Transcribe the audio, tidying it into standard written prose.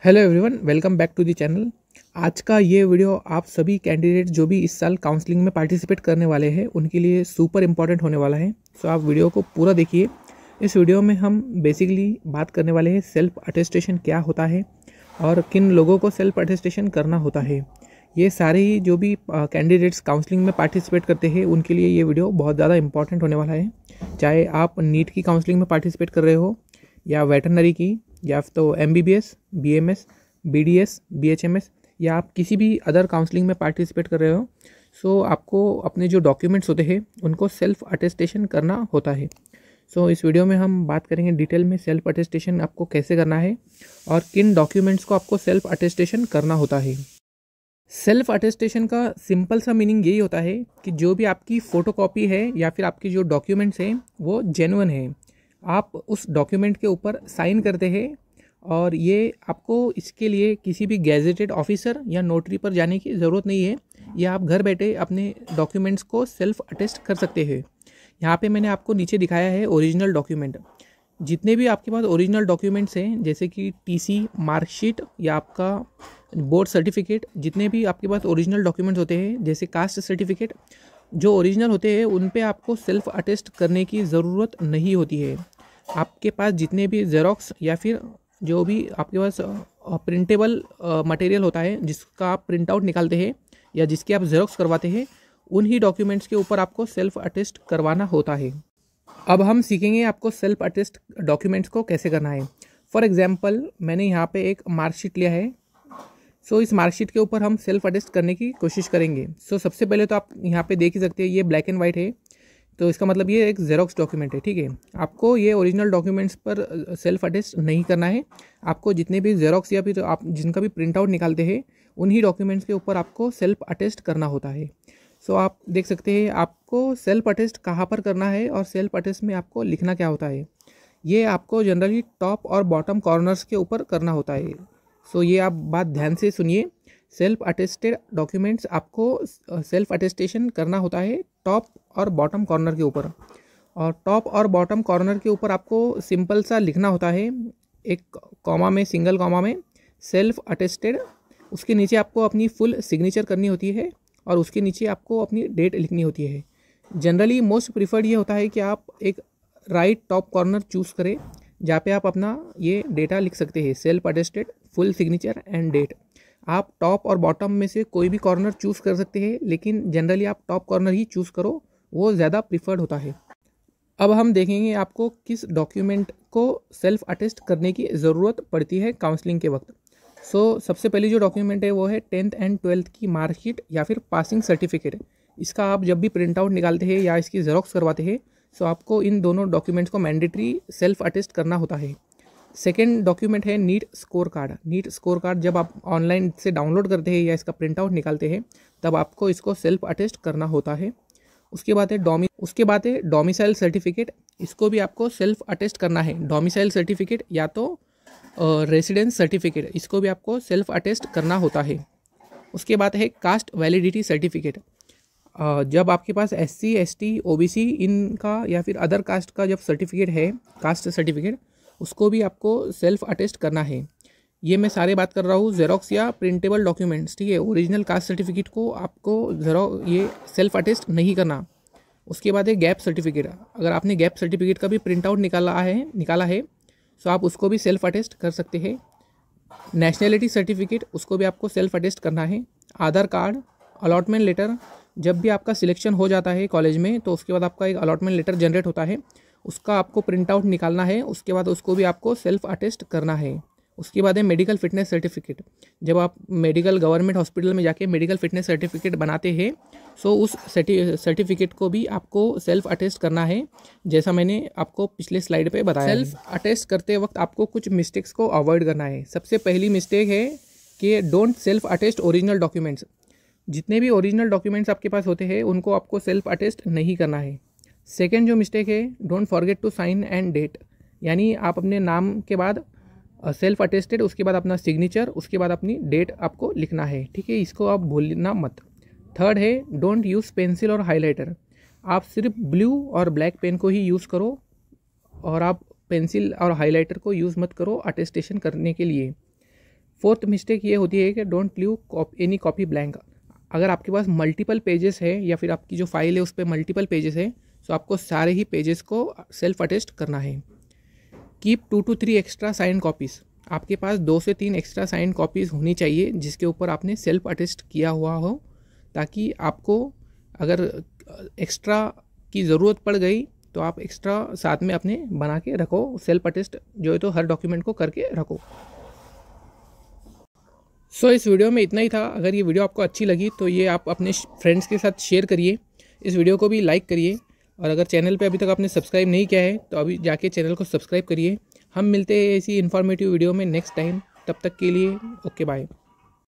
Hello everyone, welcome back to the channel. आज का ये वीडियो आप सभी कैंडिडेट जो भी इस साल काउंसलिंग में पार्टिसिपेट करने वाले हैं उनके लिए सुपर इम्पॉर्टेंट होने वाला है। सो आप वीडियो को पूरा देखिए। इस वीडियो में हम बेसिकली बात करने वाले हैं सेल्फ अटेस्टेशन क्या होता है और किन लोगों को सेल्फ अटेस्टेशन करना होता है। ये सारे ही जो भी कैंडिडेट्स काउंसलिंग में पार्टिसिपेट करते हैं उनके लिए ये वीडियो बहुत ज़्यादा इंपॉर्टेंट होने वाला है। चाहे आप नीट की काउंसलिंग में पार्टिसिपेट कर रहे हो या वेटरनरी की या तो MBBS, BMS, BDS, BHMS या आप किसी भी अदर काउंसलिंग में पार्टिसिपेट कर रहे हो, सो आपको अपने जो डॉक्यूमेंट्स होते हैं उनको सेल्फ अटेस्टेशन करना होता है। सो इस वीडियो में हम बात करेंगे डिटेल में सेल्फ अटेस्टेशन आपको कैसे करना है और किन डॉक्यूमेंट्स को आपको सेल्फ अटेस्टेशन करना होता है। सेल्फ अटेस्टेशन का सिंपल सा मीनिंग यही होता है कि जो भी आपकी फ़ोटोकॉपी है या फिर आपकी जो डॉक्यूमेंट्स हैं वो जेन्युइन है। आप उस डॉक्यूमेंट के ऊपर साइन करते हैं और ये आपको इसके लिए किसी भी गैजेटेड ऑफिसर या नोटरी पर जाने की ज़रूरत नहीं है। या आप घर बैठे अपने डॉक्यूमेंट्स को सेल्फ अटेस्ट कर सकते हैं। यहाँ पे मैंने आपको नीचे दिखाया है ओरिजिनल डॉक्यूमेंट। जितने भी आपके पास ओरिजिनल डॉक्यूमेंट्स हैं जैसे कि TC, मार्कशीट या आपका बोर्ड सर्टिफिकेट, जितने भी आपके पास ओरिजिनल डॉक्यूमेंट्स होते हैं जैसे कास्ट सर्टिफिकेट, जो ओरिजिनल होते हैं उन पे आपको सेल्फ अटेस्ट करने की ज़रूरत नहीं होती है। आपके पास जितने भी जेरोक्स या फिर जो भी आपके पास प्रिंटेबल मटेरियल होता है जिसका आप प्रिंट आउट निकालते हैं या जिसके आप जेरोक्स करवाते हैं, उन्हीं डॉक्यूमेंट्स के ऊपर आपको सेल्फ अटेस्ट करवाना होता है। अब हम सीखेंगे आपको सेल्फ अटेस्ट डॉक्यूमेंट्स को कैसे करना है। फॉर एग्जांपल मैंने यहाँ पे एक मार्कशीट लिया है। सो इस मार्कशीट के ऊपर हम सेल्फ अटेस्ट करने की कोशिश करेंगे। सो सबसे पहले तो आप यहाँ पे देख ही सकते हैं ये ब्लैक एंड वाइट है, तो इसका मतलब ये एक जेरोक्स डॉक्यूमेंट है। ठीक है, आपको ये ओरिजिनल डॉक्यूमेंट्स पर सेल्फ अटेस्ट नहीं करना है। आपको जितने भी जेरोक्स या फिर आप जिनका भी प्रिंट आउट निकालते हैं उन्हीं डॉक्यूमेंट्स के ऊपर आपको सेल्फ अटेस्ट करना होता है। सो आप देख सकते हैं आपको सेल्फ अटेस्ट कहाँ पर करना है और सेल्फ अटेस्ट में आपको लिखना क्या होता है। ये आपको जनरली टॉप और बॉटम कॉर्नर्स के ऊपर करना होता है। सो ये आप बात ध्यान से सुनिए। सेल्फ अटेस्टेड डॉक्यूमेंट्स आपको सेल्फ अटेस्टेशन करना होता है टॉप और बॉटम कॉर्नर के ऊपर। और टॉप और बॉटम कॉर्नर के ऊपर आपको सिंपल सा लिखना होता है, एक कॉमा में, सिंगल कॉमा में सेल्फ अटेस्टेड। उसके नीचे आपको अपनी फुल सिग्नेचर करनी होती है और उसके नीचे आपको अपनी डेट लिखनी होती है। जनरली मोस्ट प्रीफर्ड ये होता है कि आप एक राइट टॉप कॉर्नर चूज़ करें जहाँ पे आप अपना ये डेटा लिख सकते हैं, self attested, full signature and date. आप टॉप और बॉटम में से कोई भी कॉर्नर चूज़ कर सकते हैं, लेकिन जनरली आप टॉप कॉर्नर ही चूज़ करो, वो ज़्यादा प्रीफर्ड होता है। अब हम देखेंगे आपको किस डॉक्यूमेंट को सेल्फ अटेस्ट करने की ज़रूरत पड़ती है काउंसलिंग के वक्त। सो सबसे पहली जो डॉक्यूमेंट है वो है 10th एंड 12th की मार्कशीट या फिर पासिंग सर्टिफिकेट। इसका आप जब भी प्रिंट आउट निकालते हैं या इसकी जेरोक्स करवाते हैं, सो आपको इन दोनों डॉक्यूमेंट्स को मैंडेटरी सेल्फ अटेस्ट करना होता है। सेकेंड डॉक्यूमेंट है NEET score card. NEET score card जब आप ऑनलाइन से डाउनलोड करते हैं या इसका प्रिंट आउट निकालते हैं तब आपको इसको सेल्फ अटेस्ट करना होता है। उसके बाद है डोमिसाइल सर्टिफिकेट। इसको भी आपको सेल्फ अटेस्ट करना है। डोमिसाइल सर्टिफिकेट या तो रेसिडेंस सर्टिफिकेट, इसको भी आपको सेल्फ अटेस्ट करना होता है। उसके बाद है कास्ट वैलिडिटी सर्टिफिकेट। जब आपके पास SC, ST, OBC इनका या फिर अदर कास्ट का जब सर्टिफिकेट है, कास्ट सर्टिफिकेट, उसको भी आपको सेल्फ अटेस्ट करना है। ये मैं सारे बात कर रहा हूँ जेरोक्स या प्रिंटेबल डॉक्यूमेंट्स। ठीक है, ओरिजिनल कास्ट सर्टिफिकेट को आपको ये सेल्फ अटेस्ट नहीं करना। उसके बाद है गैप सर्टिफिकेट। अगर आपने गैप सर्टिफिकेट का भी प्रिंट आउट निकाला है तो आप उसको भी सेल्फ अटेस्ट कर सकते हैं। नेशनैलिटी सर्टिफिकेट, उसको भी आपको सेल्फ अटेस्ट करना है। आधार कार्ड, अलॉटमेंट लेटर, जब भी आपका सिलेक्शन हो जाता है कॉलेज में तो उसके बाद आपका एक अलॉटमेंट लेटर जनरेट होता है, उसका आपको प्रिंट आउट निकालना है। उसके बाद उसको भी आपको सेल्फ अटेस्ट करना है। उसके बाद है मेडिकल फिटनेस सर्टिफिकेट। जब आप मेडिकल गवर्नमेंट हॉस्पिटल में जाके मेडिकल फिटनेस सर्टिफिकेट बनाते हैं सो उस सर्टिफिकेट को भी आपको सेल्फ अटेस्ट करना है, जैसा मैंने आपको पिछले स्लाइड पे बताया। सेल्फ अटेस्ट करते वक्त आपको कुछ मिस्टेक्स को अवॉइड करना है। सबसे पहली मिस्टेक है कि don't self attest original documents. जितने भी ओरिजिनल डॉक्यूमेंट्स आपके पास होते हैं उनको आपको सेल्फ अटेस्ट नहीं करना है। सेकेंड जो मिस्टेक है, don't forget to sign and date, यानी आप अपने नाम के बाद सेल्फ अटेस्टेड, उसके बाद अपना सिग्नेचर, उसके बाद अपनी डेट आपको लिखना है। ठीक है, इसको आप भूलना मत। थर्ड है डोंट यूज़ पेंसिल और हाइलाइटर। आप सिर्फ ब्लू और ब्लैक पेन को ही यूज़ करो और आप पेंसिल और हाइलाइटर को यूज़ मत करो अटेस्टेशन करने के लिए। फोर्थ मिस्टेक ये होती है कि don't leave any copy blank. अगर आपके पास मल्टीपल पेजेस है या फिर आपकी जो फाइल है उस पर मल्टीपल पेजेस है, तो आपको सारे ही पेजेस को सेल्फ अटेस्ट करना है। Keep 2 to 3 extra sign copies. आपके पास 2 से 3 एक्स्ट्रा साइन कॉपीज़ होनी चाहिए जिसके ऊपर आपने सेल्फ अटेस्ट किया हुआ हो, ताकि आपको अगर एक्स्ट्रा की ज़रूरत पड़ गई तो आप एक्स्ट्रा साथ में अपने बना के रखो। सेल्फ अटेस्ट जो है तो हर डॉक्यूमेंट को करके रखो। सो इस वीडियो में इतना ही था। अगर ये वीडियो आपको अच्छी लगी तो ये आप अपने फ्रेंड्स के साथ शेयर करिए। इस वीडियो को भी लाइक करिए, और अगर चैनल पे अभी तक आपने सब्सक्राइब नहीं किया है तो अभी जाके चैनल को सब्सक्राइब करिए। हम मिलते हैं ऐसी इन्फॉर्मेटिव वीडियो में नेक्स्ट टाइम। तब तक के लिए ओके बाय।